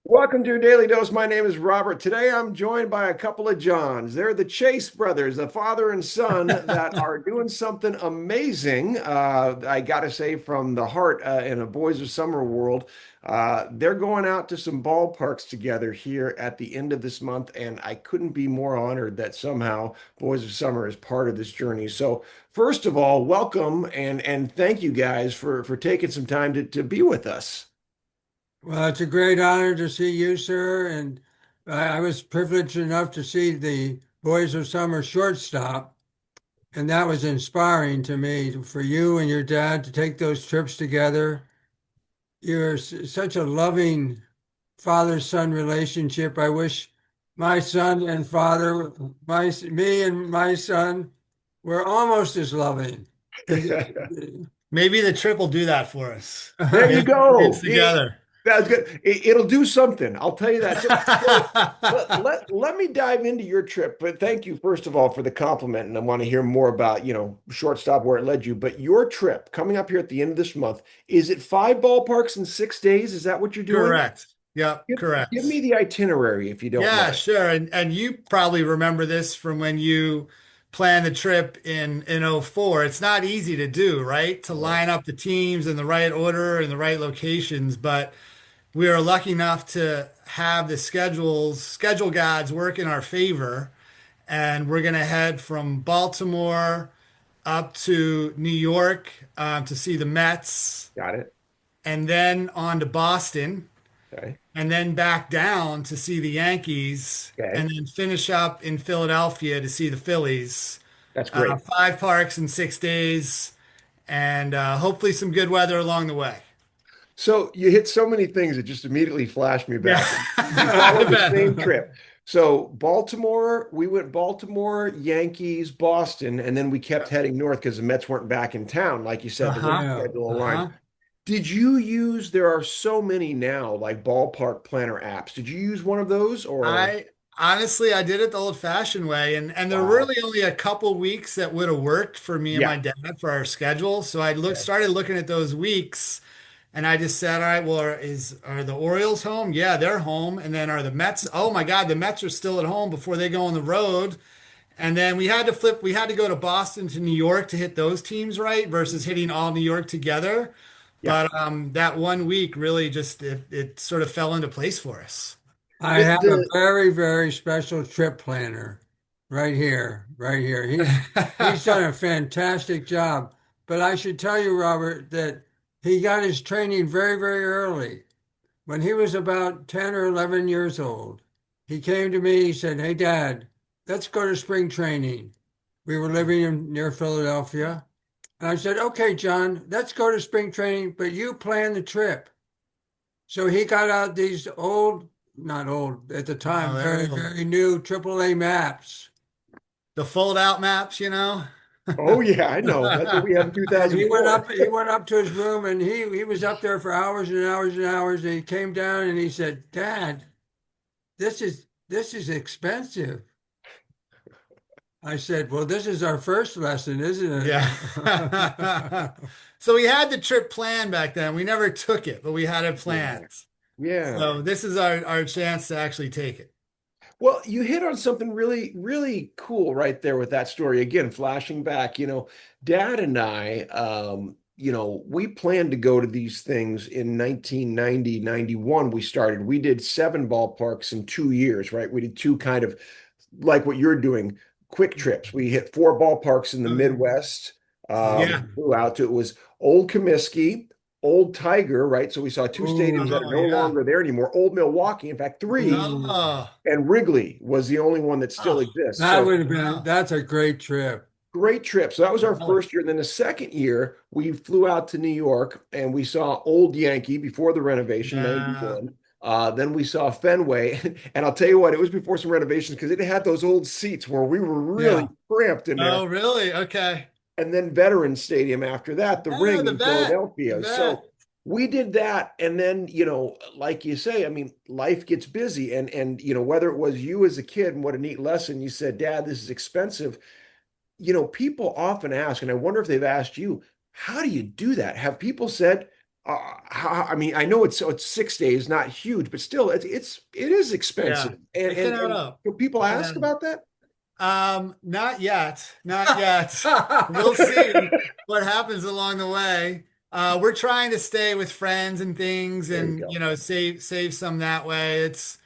Welcome to your Daily Dose. My name is Robert. Today I'm joined by a couple of Johns. They're the Chase brothers, a father and son that are doing something amazing. I got to say, from the heart in a Boys of Summer world. They're going out to some ballparks together here at the end of this month, and I couldn't be more honored that somehow Boys of Summer is part of this journey. So, first of all, welcome and thank you guys for taking some time to be with us. Well, it's a great honor to see you, sir. And I was privileged enough to see the Boys of Summer shortstop, and that was inspiring to me for you and your dad to take those trips together. You're such a loving father-son relationship. I wish my son and father, me and my son, were almost as loving. Maybe the trip will do that for us. There you Get kids go. together. That's good. It'll do something. I'll tell you that. So let me dive into your trip. But thank you, first of all, for the compliment. And I want to hear more about, shortstop where it led you. But your trip coming up here at the end of this month, is it 5 ballparks in 6 days? Is that what you're doing? Correct. Yep, Give correct. me the itinerary if you don't Yeah, mind. sure. And you probably remember this from when you planned the trip in '04. It's not easy to do, right? To Oh, line up the teams in the right order and the right locations, but we are lucky enough to have the schedule gods work in our favor. And we're going to head from Baltimore up to New York to see the Mets, got it. and then on to Boston, Okay. and then back down to see the Yankees, Okay. and then finish up in Philadelphia to see the Phillies. That's great. 5 parks in 6 days, and hopefully some good weather along the way. So you hit so many things that just immediately flashed me Yeah, back. We I followed the bet. same trip. So Baltimore, we went Baltimore, Yankees, Boston, and then we kept heading north because the Mets weren't back in town. Like you said, the way Uh-huh. the Yeah. schedule aligned. Uh-huh. Did you use, there are so many now, like ballpark planner apps. Did you use one of those or? I honestly I did it the old-fashioned way, and there were Wow. really only a couple weeks that would have worked for me and Yeah. my dad for our schedule. So I Okay. started looking at those weeks, and I just said, all right, well, are the Orioles home? Yeah, they're home. And then are the Mets? Oh my God, the Mets are still at home before they go on the road. And then we had to go to Boston to New York to hit those teams right versus hitting all New York together. Yeah. But that one week really just it sort of fell into place for us. I The, have a the, very, very special trip planner right here, right here. He's done a fantastic job. But I should tell you, Robert, that he got his training very, very early. When he was about 10 or 11 years old, he came to me, he said, "Hey, Dad, let's go to spring training." We were living near Philadelphia. And I said, "Okay, John, let's go to spring training, but you plan the trip." So he got out these old, not old at the Oh, time, there we very, go. very new AAA maps. The fold out maps, you know? oh yeah, I know. That's what we had in And 2004. he went up to his room and he was up there for hours and hours and hours. And he came down and he said, "Dad, this is expensive." I said, "Well, this is our first lesson, isn't Yeah. it?" So we had the trip planned back then. We never took it, but we had it Yeah. planned. Yeah. So this is our chance to actually take it. Well, you hit on something really, really cool right there with that story. Again, flashing back, Dad and I, we planned to go to these things in 1990, 91. We started. We did 7 ballparks in 2 years, right? We did two kind of like what you're doing, quick trips. We hit 4 ballparks in the Midwest. Yeah. Flew out to, it was Old Comiskey, Old Tiger, right? So we saw two stadiums that are Oh, no yeah. longer there anymore. Old Milwaukee, in fact, three, Ooh, Oh, and Wrigley was the only one that still oh, exists. that So would have been, wow. that's a great trip. great trip. So that was our Really? first year. And then the second year, we flew out to New York and we saw Old Yankee before the renovation, Yeah. 91. Then we saw Fenway. And I'll tell you what, it was before some renovations because it had those old seats where we were really Yeah. cramped in Oh, there. really? Okay. And then Veterans Stadium after that, the Yeah, Ring the in vet. The Philadelphia. vet. So we did that. And then, like you say, I mean, life gets busy. And whether it was you as a kid and what a neat lesson, you said, Dad, this is expensive. People often ask, and I wonder if they've asked you, how do you do that? Have people said, I mean, I know it's 6 days, not huge, but still, it is Yeah, expensive. And it can add and up. do people It can ask add up. about that? Not yet. Not yet. We'll see what happens along the way. We're trying to stay with friends and things There you and, go. save some that way. It's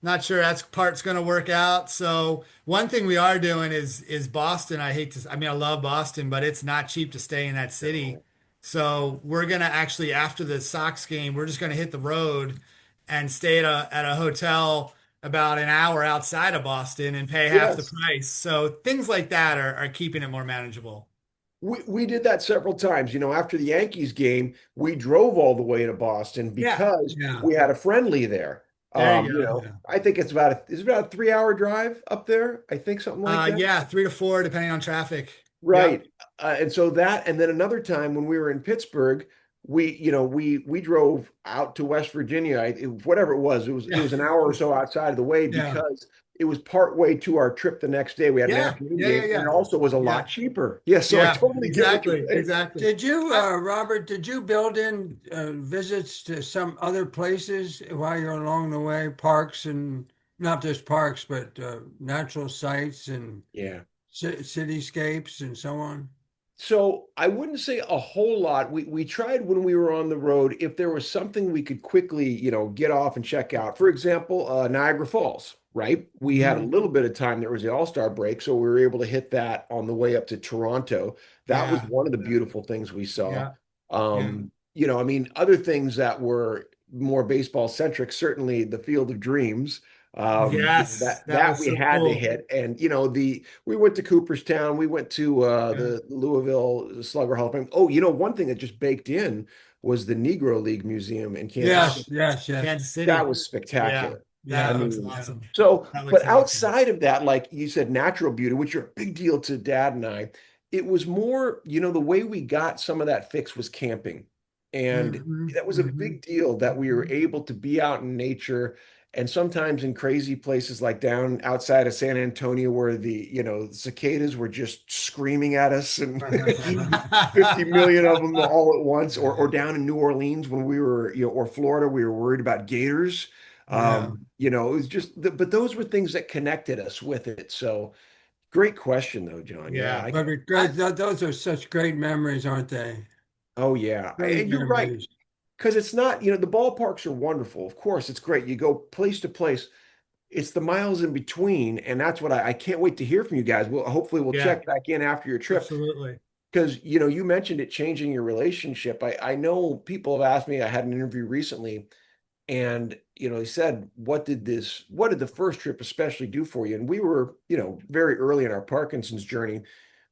not sure that's part's going to work out. So one thing we are doing is Boston. I mean, I love Boston, but it's not cheap to stay in that city. No. So we're gonna actually after the Sox game, we're just gonna hit the road and stay at a hotel about an hour outside of Boston and pay half the Yes. price. So things like that are keeping it more manageable. We did that several times. After the Yankees game, we drove all the way to Boston Yeah. because Yeah, we had a friendly there. There you go. yeah. I think it's about a 3 hour drive up there. I think something like that. Yeah, 3 to 4, depending on traffic. Yep. Right. And so that, and then another time when we were in Pittsburgh, we drove out to West Virginia. Whatever it was Yeah. an hour or so outside of the way Yeah. because it was part way to our trip the next day. We had an Yeah. afternoon Yeah. Yeah. game, and it Yeah. also was a lot Yeah. cheaper. Yes, so I Yeah. totally get what you're Exactly. saying. Exactly. Did you, I, Robert, did you build in visits to some other places while you're along the way? Parks and not just parks, but natural sites and Yeah. cityscapes and so on? So I wouldn't say a whole lot. We tried when we were on the road if there was something we could quickly, get off and check out. For example, Niagara Falls, right? We had a Hmm. little bit of time. There was the All-Star break, so we were able to hit that on the way up to Toronto. That was yeah. one of the beautiful things we saw. Yeah. Yeah. I mean, other things that were more baseball centric, certainly the Field of Dreams. Yes. That That was we so had to cool. hit, and the we went to Cooperstown, we went to Yeah. the Louisville Slugger Hall of Fame. Oh, one thing that just baked in was the Negro League Museum in Kansas Wow. City. Yes, yes, yes. Kansas That City. was Yeah. spectacular. I That Yeah, looks mean, yeah. awesome. so, That but looks awesome. outside of that, like you said, natural beauty, which are a big deal to Dad and I, it was more, the way we got some of that fix was camping. And Hmm. that was a Hmm. big deal that we were Hmm. able to be out in nature and sometimes in crazy places like down outside of San Antonio where the cicadas were just screaming at us and 50 million of them all at once, or down in New Orleans when we were, or Florida, we were worried about gators. Yeah. It was but those were things that connected us with it. So great question though, John. Yeah. Yeah. But I, those are such great memories, aren't they? Oh yeah. Great And you're right. memories. Because it's not, the ballparks are wonderful. Of course, it's great. You go place to place. It's the miles in between. And that's what I can't wait to hear from you guys. Hopefully we'll yeah, check back in after your trip. absolutely. Because you mentioned it changing your relationship. I know people have asked me, I had an interview recently, and he said, what did the first trip especially do for you? And we were, very early in our Parkinson's journey.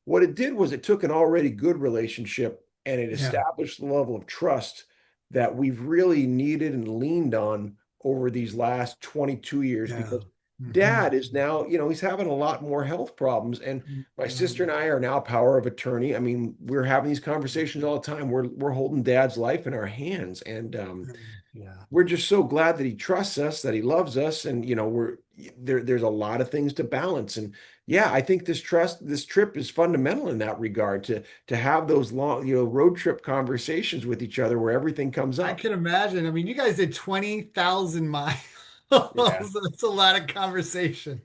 What it did was it took an already good relationship and it Yeah, established the level of trust that we've really needed and leaned on over these last 22 years yeah. because Hmm. Dad is now, he's having a lot more health problems. And my sister and Mhm. I are now power of attorney. I mean, we're having these conversations all the time. We're holding Dad's life in our hands. And Yeah. we're just so glad that he trusts us, that he loves us, and there's a lot of things to balance. And yeah, I think this trip is fundamental in that regard to have those long, road trip conversations with each other where everything comes I up. can imagine. I mean, you guys did 20,000 miles. Yeah. That's a lot of conversation.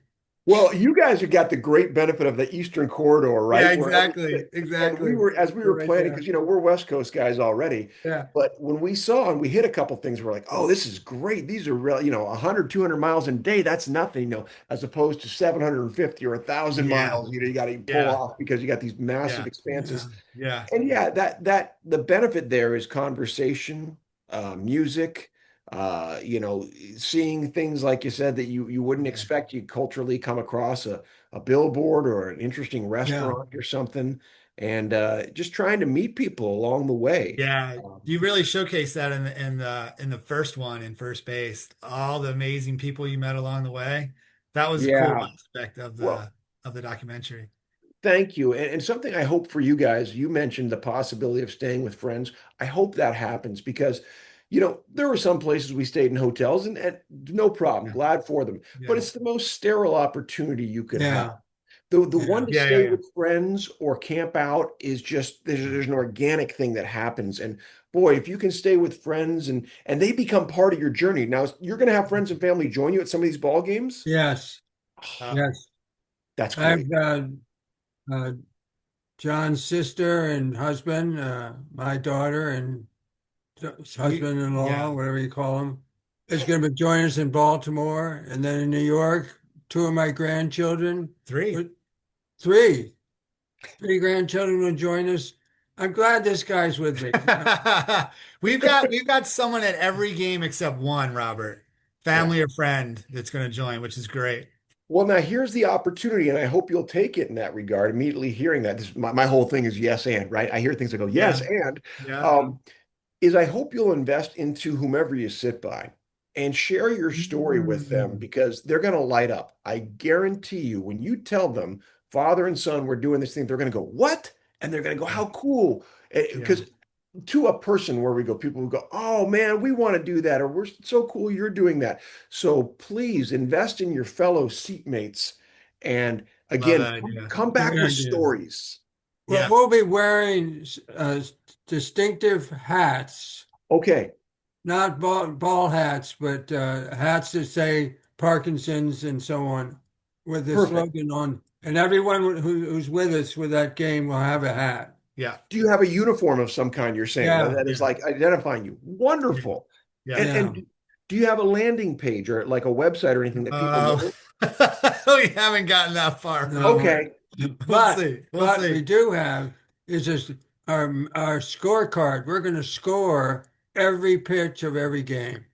Well, you guys have got the great benefit of the Eastern corridor, Yeah, right? exactly. And we Exactly. were, as we We're were right planning, because there. we're West Coast guys already. Yeah. But when we saw and we hit a couple things, we're like, oh, this is great. These are real, 100, 200 miles a day. That's nothing, as opposed to 750 or 1,000 Yeah. miles, you got to pull Yeah. off because you got these massive Yeah. Yeah. expanses. Yeah. And yeah, that the benefit there is conversation, music, seeing things like you said that you wouldn't Yeah. expect you culturally come across a billboard or an interesting Yeah. restaurant or something, and just trying to meet people along the way. Yeah. Um, You really showcased that in the first one in first base. All the amazing people you met along the way. That was a cool yeah, aspect of well, the documentary. thank you. And something I hope for you guys, you mentioned the possibility of staying with friends. I hope that happens because, there were some places we stayed in hotels and no problem, Yeah. glad for them. But Yeah. it's the most sterile opportunity you could have. Yeah. The Yeah. one to Yeah. Yeah. stay Yeah. with friends or camp out is just there's an organic thing that happens. And boy, if you can stay with friends and they become part of your journey. Now you're going to have friends and family join you at some of these ball games. Yes, Uh, yes. That's I've great. uh, John's sister and husband, my daughter and husband-in-law, yeah, whatever you call him, is going to be joining us in Baltimore, and then in New York, two of my grandchildren, uh, three. three, three grandchildren will join us. I'm glad this guy's with me. We've got someone at every game except one, Robert, Yeah. family or friend that's going to join, which is great. Well, now here's the opportunity, and I hope you'll take it in that regard. Immediately hearing that, my whole thing is yes and, right? I hear things that go, yes, Yeah, and yeah. um, is I hope you'll invest into whomever you sit by and share your story with them Mm, because they're going to light up. I guarantee you, when you tell them, father and son, we're doing this thing, they're going to go, what? And they're going to go, how cool. Yeah. Because to a person where we go, people will go, oh man, we want to do that, or we're so cool you're doing that. So please invest in your fellow seatmates. And Love again, that idea. come great back with idea. stories. Well, Yeah. we'll be wearing distinctive hats, Okay, not ball hats, but hats that say Parkinson's and so on, with the perfect. slogan on. And everyone who's with us with that game will have a hat. Yeah. Do you have a uniform of some kind, you're saying, that, Yeah, that is Yeah. like identifying you? Yeah. Wonderful. Yeah. And yeah. do you have a landing page or like a website or anything that people Uh, know? we haven't gotten that far, No, Robert. Okay, We'll but see. We'll but we see. do have is this our scorecard. We're going to score every pitch of every game.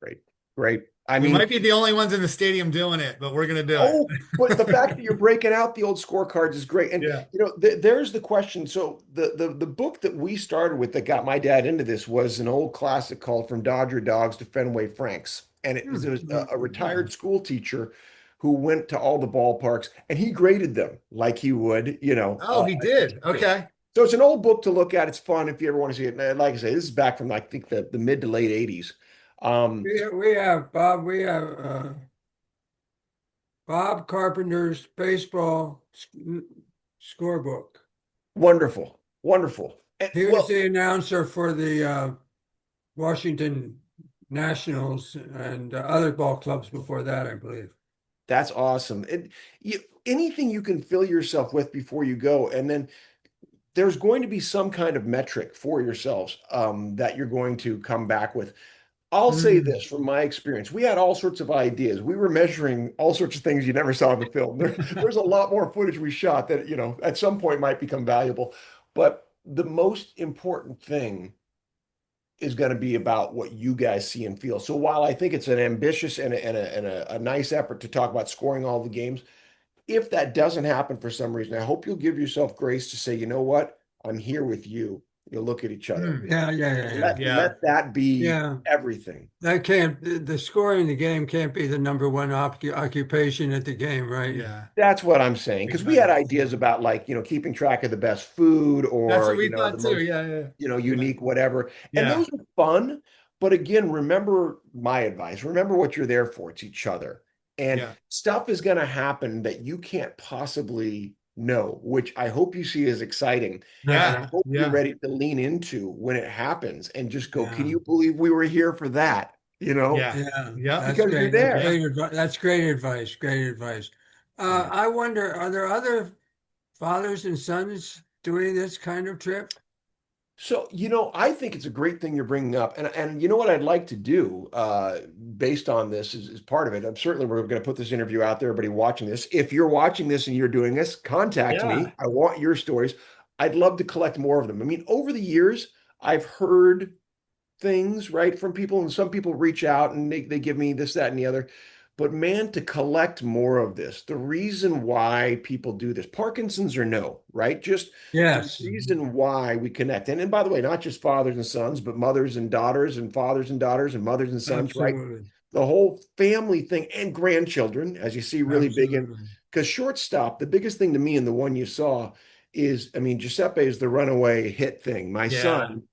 great, great. I We mean, might be the only ones in the stadium doing it, but we're gonna do it. oh, but the fact that you're breaking out the old scorecards is great. And Yeah. there's the question. So the book that we started with that got my dad into this was an old classic called From Dodger Dogs to Fenway Franks. And it was a retired school teacher who went to all the ballparks and he graded them like he would, Oh, he a did. teacher. Okay. So it's an old book to look at. It's fun if you ever want to see it. And like I say, this is back from I think the mid to late 80s. Um, We have Bob. We have Bob Carpenter's baseball scorebook. Wonderful, wonderful. And, He was well, the announcer for the Washington Nationals and other ball clubs before that, I believe. that's awesome. Anything you can fill yourself with before you go, and then there's going to be some kind of metric for yourselves that you're going to come back with. I'll say Mm. this from my experience. We had all sorts of ideas. We were measuring all sorts of things you never saw in the film. There's a lot more footage we shot that, at some point might become valuable. But the most important thing is going to be about what you guys see and feel. So while I think it's an ambitious and a nice effort to talk about scoring all the games, if that doesn't happen for some reason, I hope you'll give yourself grace to say, you know what? I'm here with you. You'll look at each other. Mm. Yeah, yeah, yeah, yeah. Yeah. Let that be Yeah, everything. that can't, the scoring the game can't be the number one occupation at the game, right? Yeah. That's what I'm saying. Because we had Exactly. ideas about like, keeping track of the best food That's or, what we the thought too. most, Yeah. Yeah. Yeah. unique whatever. And Yeah. those are fun. But again, remember my advice. Remember what you're there for. It's each other. And Yeah. stuff is going to happen that you can't possibly know, which I hope you see as exciting. And I Yeah. hope you're Yeah. ready to lean into when it happens and just go, can Yeah, you believe we were here for that? Yeah. yeah, Yep. that's Because you're great. That's there. Yeah. great advice. That's great advice. Great advice. Yeah. I wonder, are there other fathers and sons doing this kind of trip? So, I think it's a great thing you're bringing up. And you know what I'd like to do based on this is part of it. I'm certainly we're going to put this interview out there, everybody watching this. If you're watching this and you're doing this, contact Yeah. me. I want your stories. I'd love to collect more of them. I mean, over the years, I've heard things, right, from people, and some people reach out and they give me this, that, and the other. But man, to collect more of this, the reason why people do this, Parkinson's or no, right? Just the Yes, reason why we connect. And by the way, not just fathers and sons, but mothers and daughters and fathers and daughters and mothers and sons, right? absolutely. The whole family thing and grandchildren, as you see, really big in Absolutely. because shortstop, the biggest thing to me and the one you saw is, I mean, Giuseppe is the runaway hit thing. My Yeah. son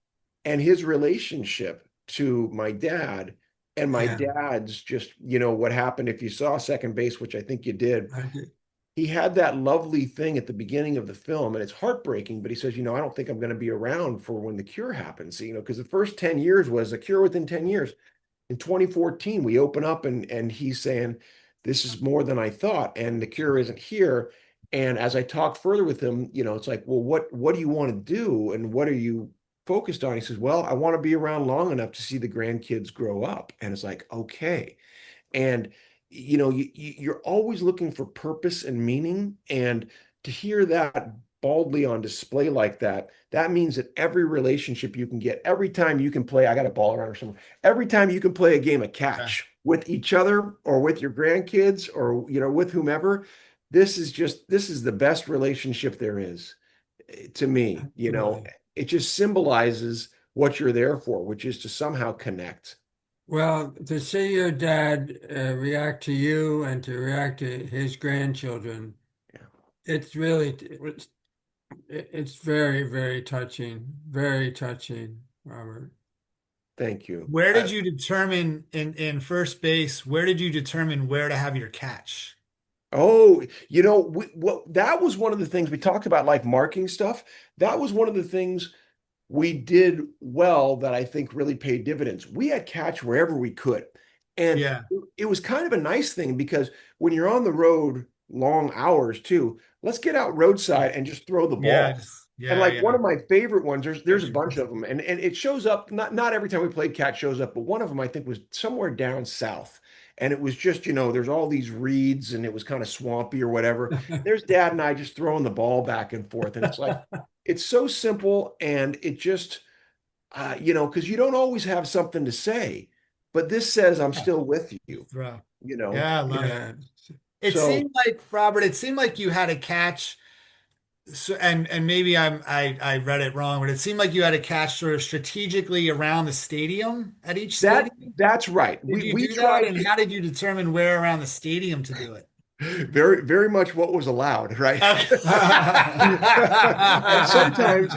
and his relationship to my dad and my Yeah, dad's just, what happened if you saw second base, which I think you did. I did. he had that lovely thing at the beginning of the film, and it's heartbreaking, but he says, I don't think I'm going to be around for when the cure happens, because the first 10 years was a cure within 10 years. In 2014, we open up and he's saying, this is more than I thought, and the cure isn't here. And as I talked further with him, it's like, well, what do you want to do? And what are you focused on? He says, well, I want to be around long enough to see the grandkids grow up. And it's like, okay. And you're always looking for purpose and meaning, and to hear that baldly on display like that, that means that every relationship you can get, every time you can play, I got a ball around or somewhere, every time you can play a game of Yeah, catch with each other or with your grandkids or with whomever, this is the best relationship there is, to me. Absolutely. It just symbolizes what you're there for, which is to somehow connect. Well, to see your dad react to you and to react to his grandchildren, Yeah. it's really it's very, very touching, very touching, Robert. Thank you. where did you determine in first base, where did you determine where to have your catch? Oh, that was one of the things we talked about, like marking stuff. That was one of the things we did well that I think really paid dividends. We had catch wherever we could. And Yeah, it was kind of a nice thing because when you're on the road long hours too, let's get out roadside and just throw the yeah, ball. just, And yeah, like one yeah. of my favorite ones, there's a Catch your bunch of them, and it shows up, not every time we played catch shows up, but one of them I think was somewhere down south. And it was just, there's all these reeds and it was kind of swampy or whatever. There's dad and I just throwing the ball back and forth. And it's like, it's so simple, and it just because you don't always have something to say, but this says I'm Yeah, still with you, throw. you know. Yeah, I love it. Yeah. It So seemed like, Robert, it seemed like you had a catch. So, and maybe I read it wrong, but it seemed like you had a catch sort of strategically around the stadium at each stadium. that's right. Did We you we do that? tried And how did you determine where around the stadium to do it? very, very much what was allowed, right? Okay. And sometimes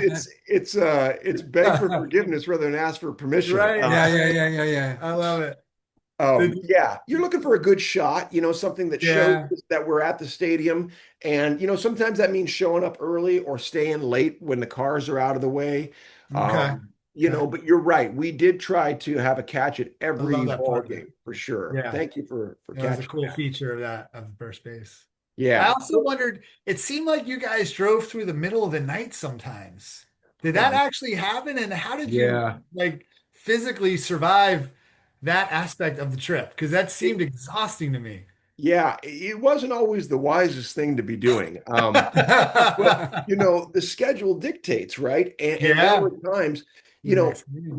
it's beg for forgiveness rather than ask for permission. Right. Yeah, yeah, yeah, yeah, yeah. I love it. Did- Yeah, you're looking for a good shot, something that shows Yeah. that we're at the stadium. And, sometimes that means showing up early or staying late when the cars are out of the way. Okay. Okay. But you're right. We did try to have a catch at I love every that ball part of it. game for sure. Yeah. Thank you for That was a catching cool that. feature of that of first base. I Yeah. also wondered, it seemed like you guys drove through the middle of the night sometimes. Did that Oh, actually happen? And how did you yeah. like physically survive that aspect of the trip? Because that seemed exhausting to me. Yeah, it wasn't always the wisest thing to be doing. But the schedule dictates, right? And there Yeah. were times, The next game.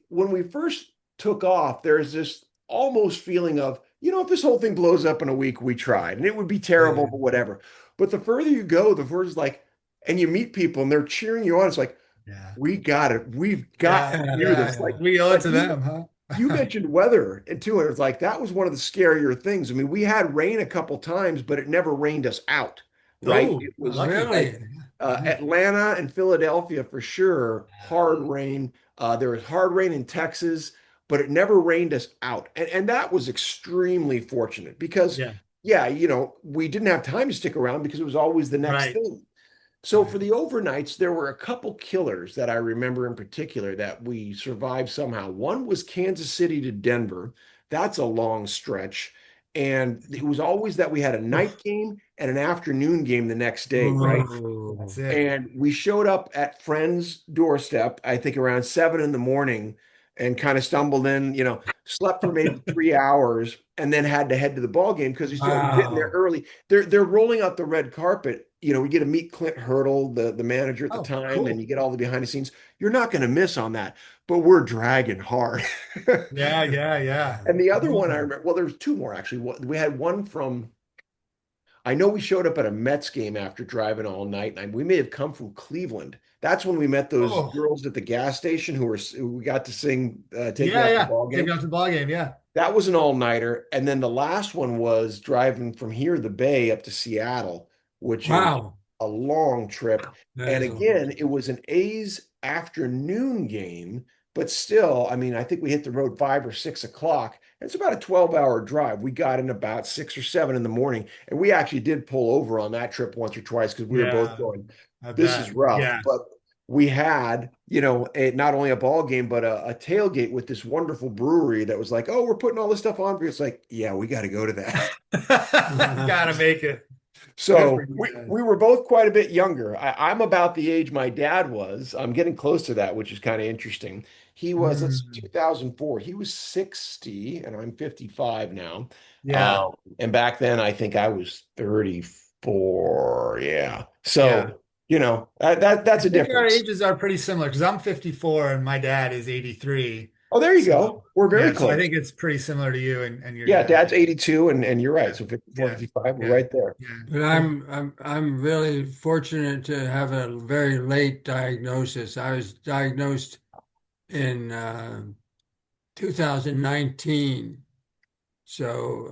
when we first took off, there's this almost feeling of, if this whole thing blows up in a week, we tried, and it would be terrible, Yeah. but whatever. But the further you go, the further it's like, and you meet people and they're cheering you on. It's like, Yeah. we got it. We've got Yeah. to Yeah, do Yeah. this. yeah. Like, We owe it like to them, huh? you mentioned weather and too, and it's like that was one of the scarier things. I mean, we had rain a couple times, but it never rained us out, right? Oh, It was lucky. like Really? Yeah. Atlanta and Philadelphia for sure, hard rain. There was hard rain in Texas, but it never rained us out, and that was extremely fortunate because, Yeah. yeah, we didn't have time to stick around because it was always the next Right. thing. So Right. for the overnights, there were a couple killers that I remember in particular that we survived somehow. One was Kansas City to Denver. That's a long stretch. And it was always that we had a Oof. night game and an afternoon game the next day, right? Oof. That's Ooh. it. And we showed up at friend's doorstep, I think around 7 in the morning, and kind of stumbled in, slept for maybe 3 hours, and then had to head to the ball game because he's getting there Wow. early. They're rolling out the red carpet. We get to meet Clint Hurdle, the manager at the Oh, time, and you cool. get all the behind the scenes. You're not going to miss on that, but we're dragging hard. Yeah. Yeah. Yeah. And the other one I Amazing. remember, well, there's two more actually. We had one from I know we showed up at a Mets game after driving all night, and we may have come from Cleveland. That's when we met those Oh, girls at the gas station who we got to sing, take you yeah. out to the Yeah. ball Take game. out the ball game. Yeah. That was an all-nighter. And then the last one was driving from here, the Bay, up to Seattle, which is Wow. a long trip. That And is a long again, it time. was an A's afternoon game but still, I mean, I think we hit the road 5 or 6 o'clock. It's about a 12-hour drive. We got in about 6 or 7 in the morning, and we actually did pull over on that trip once or twice because we were both Yeah, going, I this is bet. rough. Yeah. But we had, not only a ball game, but a tailgate with this wonderful brewery that was like, oh, we're putting all this stuff on. It's like, yeah, we got to go to that. Gotta make it. Good for So you we, guys. we were both quite a bit younger. I'm about the age my dad was. I'm getting close to that, which is kind of interesting. He was, let's see, Mm, 2004. He was 60, and I'm 55 now. yeah. And back then, I think I was 34. Yeah. Yeah. So, that's I a think our difference. ages are pretty similar because I'm 54 and my dad is 83. Oh, there you So, go. We're very yeah, so I close. think it's pretty similar to you and your Yeah, dad. dad's 82, and you're right. Yeah. So 54, Yeah. 55, we're Yeah. right there. Yeah. But Cool. I'm really fortunate to have a very late diagnosis. I was diagnosed in 2019. So,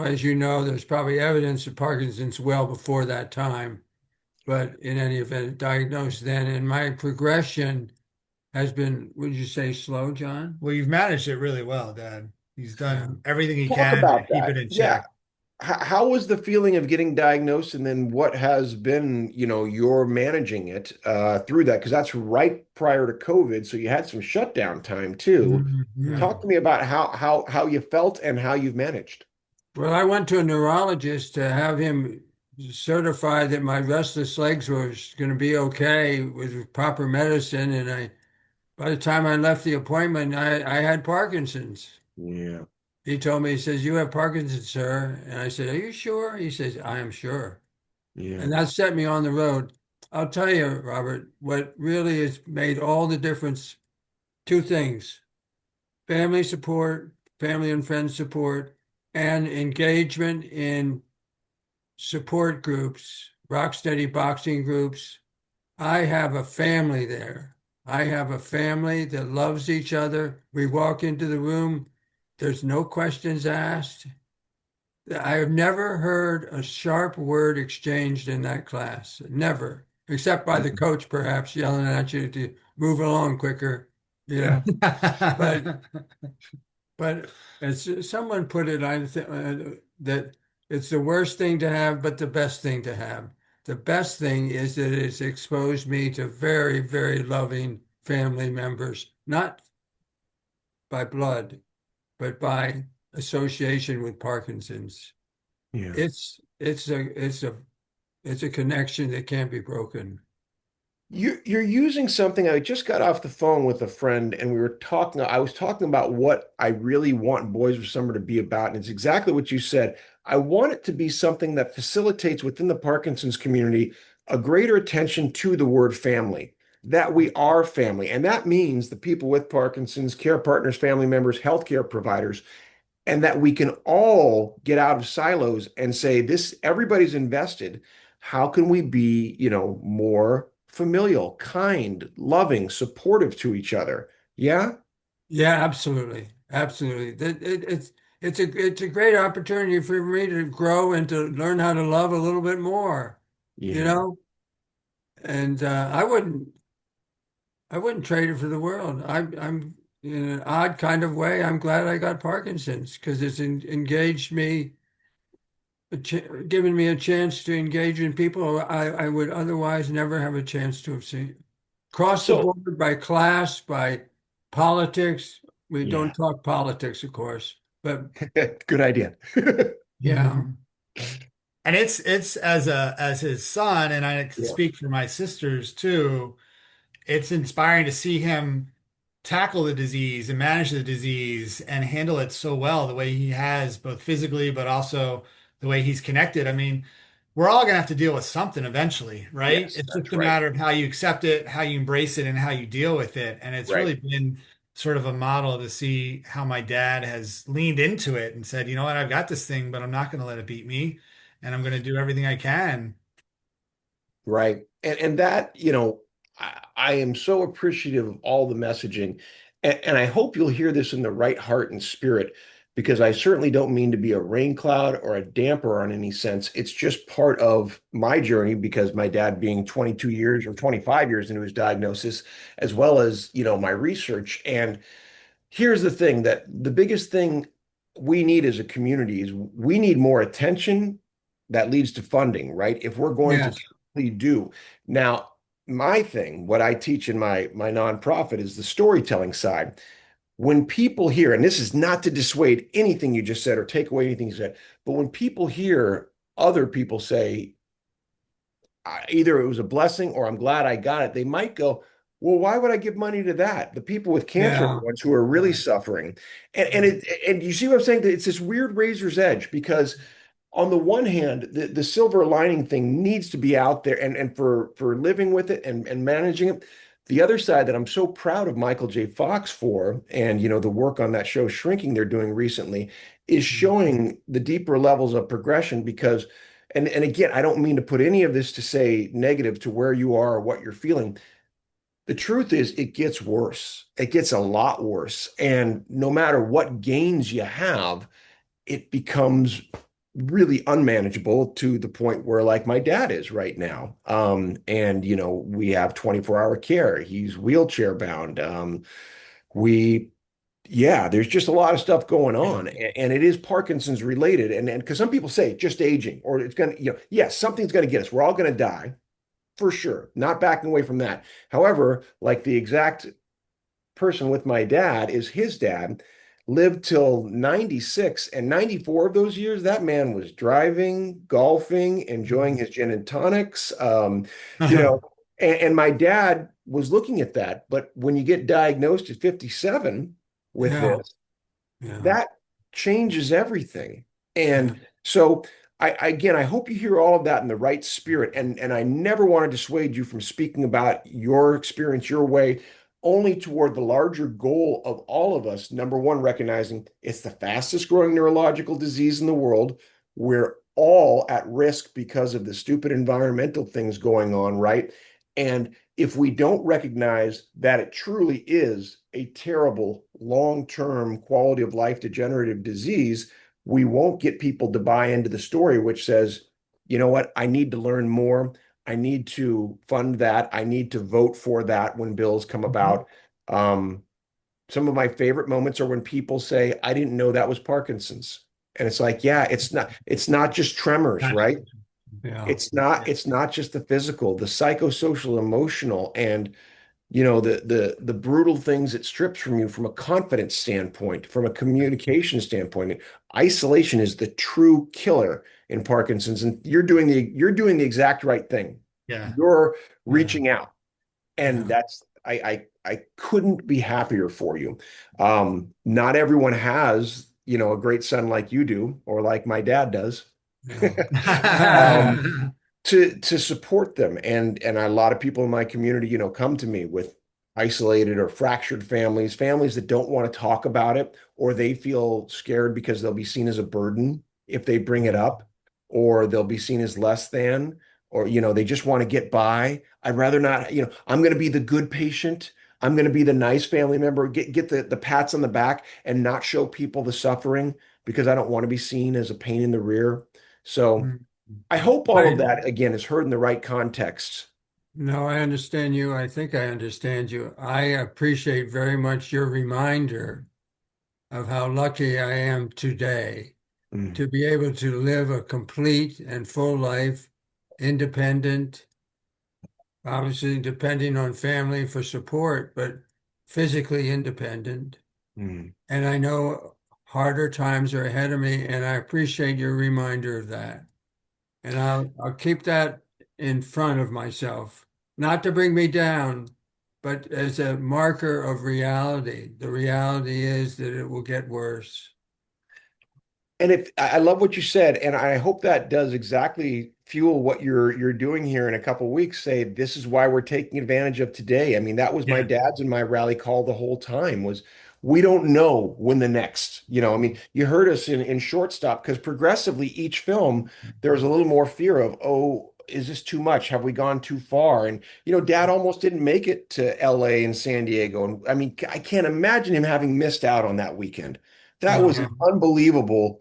as you know, there's probably evidence of Parkinson's well before that time. But in any event, diagnosed then, and my progression has been, would you say, slow, John? Well, you've managed it really well, Dad. He's Yeah. done everything he Talk can to about keep it that. in Yeah. check. How was the feeling of getting diagnosed, and then what has been, your managing it through that? Because that's right prior to COVID, so you had some shutdown time too. Yeah. Mhm. Talk to me about how you felt and how you've managed. Well, I went to a neurologist to have him certify that my restless legs were going to be okay with proper medicine. And by the time I left the appointment, I had Parkinson's. Yeah, He told me, he says, "You have Parkinson's, sir." And I said, "Are you sure?" He says, "I am sure." yeah, And that set me on the road. I'll tell you, Robert, what really has made all the difference, two things: family support, family and friend support, and engagement in support groups, Rocksteady boxing groups. I have a family there. I have a family that loves each other. We walk into the room, there's no questions asked. I have never heard a sharp word exchanged in that class. Never, except by the coach, perhaps yelling at you to move along quicker, you know. But But as someone put it, I think that it's the worst thing to have, but the best thing to have. The best thing is that it's exposed me to very, very loving family members, not by blood, but by association with Parkinson's. yeah. It's a connection that can't be broken. You're using something. I just got off the phone with a friend, and we were talking. I was talking about what I really want Boys of Summer to be about, and it's exactly what you said. I want it to be something that facilitates within the Parkinson's community a greater attention to the word family, that we are family, and that means the people with Parkinson's, care partners, family members, healthcare providers, and that we can all get out of silos and say this, everybody's invested. How can we be, more familial, kind, loving, supportive to each other? Yeah. Yeah, absolutely, absolutely. It's a great opportunity for me to grow and to learn how to love a little bit more, you Yeah. know. And I wouldn't trade it for the world. I'm in an odd kind of way. I'm glad I got Parkinson's because it's engaged me, given me a chance to engage in people I would otherwise never have a chance to have seen. Across the So, board, by class, by politics. We don't yeah, talk politics, of course, but good idea. yeah, And it's as his son, and I can Yeah. speak for my sisters too. It's inspiring to see him tackle the disease and manage the disease and handle it so well, the way he has, both physically, but also the way he's connected. I mean, we're all going to have to deal with something eventually, right? Yes, It's just that's a right. matter of how you accept it, how you embrace it, and how you deal with it. And it's Right. really been sort of a model to see how my dad has leaned into it and said, you know what, I've got this thing, but I'm not going to let it beat me, and I'm going to do everything I can. Right. And that, I am so appreciative of all the messaging. And I hope you'll hear this in the right heart and spirit. because I certainly don't mean to be a rain cloud or a damper on any sense. It's just part of my journey because my dad being 22 years or 25 years into his diagnosis, as well as, my research. And here's the thing, that the biggest thing we need as a community is we need more attention that leads to funding, right? If we're going to Yes. truly do. Now, my thing, what I teach in my nonprofit is the storytelling side. When people hear, and this is not to dissuade anything you just said or take away anything you said, but when people hear other people say, either it was a blessing or I'm glad I got it, they might go, well, why would I give money to that? The people with cancer are the Yeah. ones who are really suffering. And you see what I'm saying? That it's this weird razor's edge because on the one hand, the silver lining thing needs to be out there and for living with it and managing it. The other side that I'm so proud of Michael J. Fox for, and the work on that show Shrinking they're doing recently, is showing the deeper levels of progression because, and again, I don't mean to put any of this to say negative to where you are or what you're feeling. The truth is, it gets worse. It gets a lot worse. And no matter what gains you have, it becomes really unmanageable to the point where like my dad is right now. And we have 24-hour care. He's wheelchair bound. We Yeah, there's just a lot of stuff going Yeah. on, and it is Parkinson's related. And because some people say just aging, or it's gonna, yes, something's gonna get us. We're all gonna die for sure. Not backing away from that. However, like the exact person with my dad is his dad lived till 96, and 94 of those years that man was driving, golfing, enjoying his gin and tonics, you know and my dad was looking at that. But when you get diagnosed at 57 with Yeah. this, Yeah. that changes everything. Yeah. And so again, I hope you hear all of that in the right spirit. And I never want to dissuade you from speaking about your experience your way, only toward the larger goal of all of us. Number one, recognizing it's the fastest growing neurological disease in the world. We're all at risk because of the stupid environmental things going on, right? And if we don't recognize that it truly is a terrible long-term quality of life degenerative disease, we won't get people to buy into the story, which says, you know what, I need to learn more. I need to fund that. I need to vote for that when bills come about. Um, some of my favorite moments are when people say, I didn't know that was Parkinson's. And it's like, yeah, it's not just tremors, right? Yeah. It's not just the physical, the psychosocial, emotional, and the brutal things it strips from you from a confidence standpoint, from a communication standpoint. Isolation is the true killer in Parkinson's, and you're doing the exact right thing. Yeah. You're Yeah. reaching out, and Yeah. that's I couldn't be happier for you. Not everyone has, a great son like you do, or like my dad does. Yeah. Um, to support them, and a lot of people in my community come to me with isolated or fractured families that don't want to talk about it, or they feel scared because they'll be seen as a burden if they bring it up, or they'll be seen as less than, or they just want to get by. I'd rather not. I'm going to be the good patient. I'm going to be the nice family member, get the pats on the back and not show people the suffering because I don't want to be seen as a pain in the rear. So Mm. I hope all of I that, again, is heard in the right context. No, I understand you. I think I understand you. I appreciate very much your reminder of how lucky I am today Mm, to be able to live a complete and full life, independent, obviously depending on family for support, but physically independent. mm. And I know harder times are ahead of me, and I appreciate your reminder of that. And I'll keep that in front of myself, not to bring me down, but as a marker of reality. The reality is that it will get worse. And if I love what you said, and I hope that does exactly fuel what you're doing here in a couple of weeks. Say this is why we're taking advantage of today. I mean, that was my Yeah. dad's and my rally call the whole time was we don't know when the next, I mean, you heard us in shortstop because progressively each film there was a little more fear of, oh, is this too much? Have we gone too far? And, Dad almost didn't make it to LA and San Diego. And I mean, I can't imagine him having missed out on that weekend. That was an No. unbelievable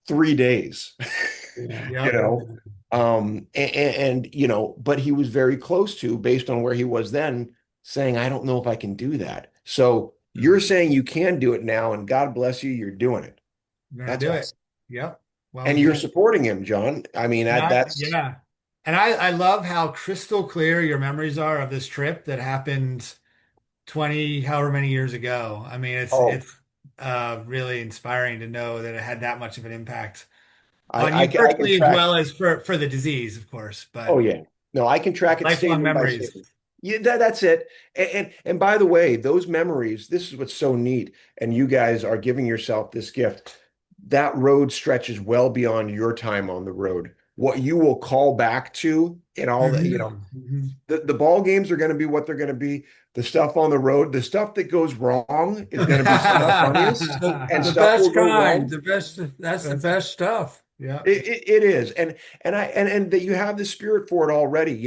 3 days, Yeah. you Yep. know. But he was very close to, based on where he was then, saying, I don't know if I can do that. So you're saying you can do it now, and God bless you, you're doing it. We're gonna That's do it. awesome. Yep. Well, And we you're can. supporting him, John. I mean, that's, Yeah. And I love how crystal clear your memories are of this trip that happened 20, however many years ago. I mean, oh, it's really inspiring to know that it had that much of an impact on you I can personally as track. well as for the disease, of course, Oh but yeah. No, I can track it lifelong statement by memories. statement. Yeah, that's it. And by the way, those memories, this is what's so neat. And you guys are giving yourself this gift. That road stretches well beyond your time on the road. What you will call back to in all the, Mhm. the ball games are going to be what they're going to be. The stuff on the road, the stuff that goes wrong is going to be some of the funniest, and The stuff will best go kind, well. the best, that's the That's best stuff. yeah. It is, and that you have the spirit for it already.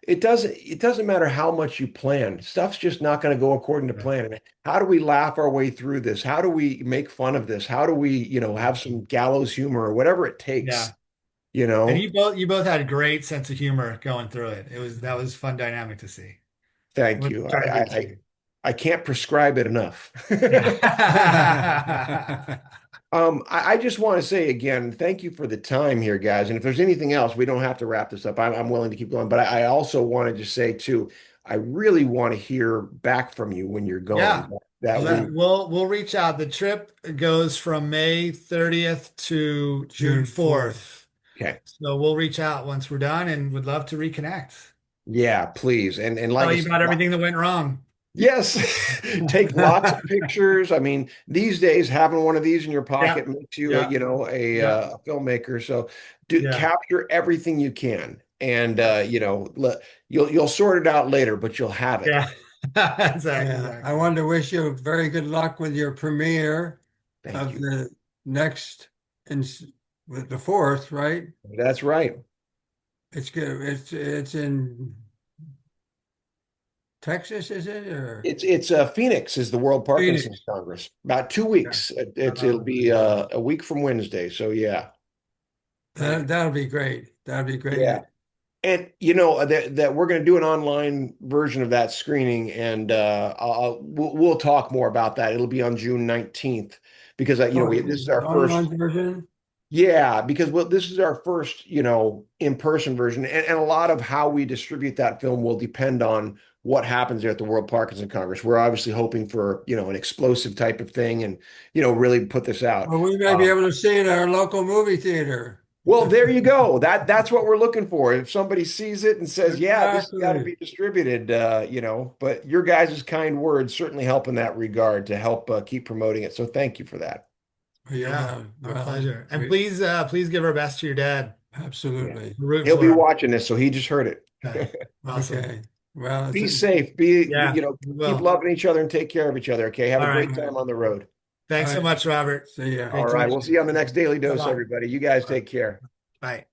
It doesn't matter how much you plan. Stuff's just not going to go according to plan. And how do we laugh our way through this? How do we make fun of this? How do we, have some gallows humor or whatever it takes? Yeah. You And know. you both had a great sense of humor going through it. That was fun dynamic to see. Thank Which you. I I I, appreciate. I can't prescribe it enough. Yeah. I just want to say again, thank you for the time here, guys. And if there's anything else, we don't have to wrap this up. I'm willing to keep going, but I also wanted to say too, I really want to hear back from you when you're Yeah. going. That we, We'll reach out. The trip goes from May 30th to June June 4th. 4th. okay. So we'll reach out once we're done and would love to reconnect. Yeah, please. And like Tell I you said, about everything that went wrong. yes, take lots of pictures. I mean, these days, having one of these in your Yeah. pocket makes you, Yeah. Yeah. a filmmaker. So do Yeah. capture everything you can, and you'll sort it out later, but you'll have it. Yeah. Exactly. Yeah, I Exactly. wanted to wish you very good luck with your premiere Thank of you. the next, in, with the fourth, right? That's right. It's good. It's in Texas, is it, or It's Phoenix is the World Parkinson's Phoenix? Congress. About two Yeah. weeks. It'll be Yeah. a week from Wednesday. So yeah, That'll be great. That'll be yeah. great. And that we're going to do an online version of that screening, and we'll talk more about that. It'll be on June 19th because Oh, this is our first. online version. Yeah, because this is our first, in-person version, and a lot of how we distribute that film will depend on what happens there at the World Parkinson Congress. We're obviously hoping for, an explosive type of thing, and really put this out. Well, we may be Uh, able to see it at our local movie theater. well, there you go. That's what we're looking for. If somebody sees it and says, "Yeah, this has got to Exactly. be distributed," but your guys' kind words certainly help in that regard to help keep promoting it. So thank you for that. Yeah. Our Well, pleasure. And please give our best to your dad. Yeah, absolutely. We're rooting he'll be for him. watching this, so he just heard Okay. it. Awesome. Okay. Well, Be safe. Be, Yeah, we keep will. loving each other and take care of each other. Okay. Have All a right. great time on the road. all Thanks so right. much, Robert. See ya. All Great to right. meet We'll you. see you on the next Daily So Dose, long. everybody. You guys take care. Bye.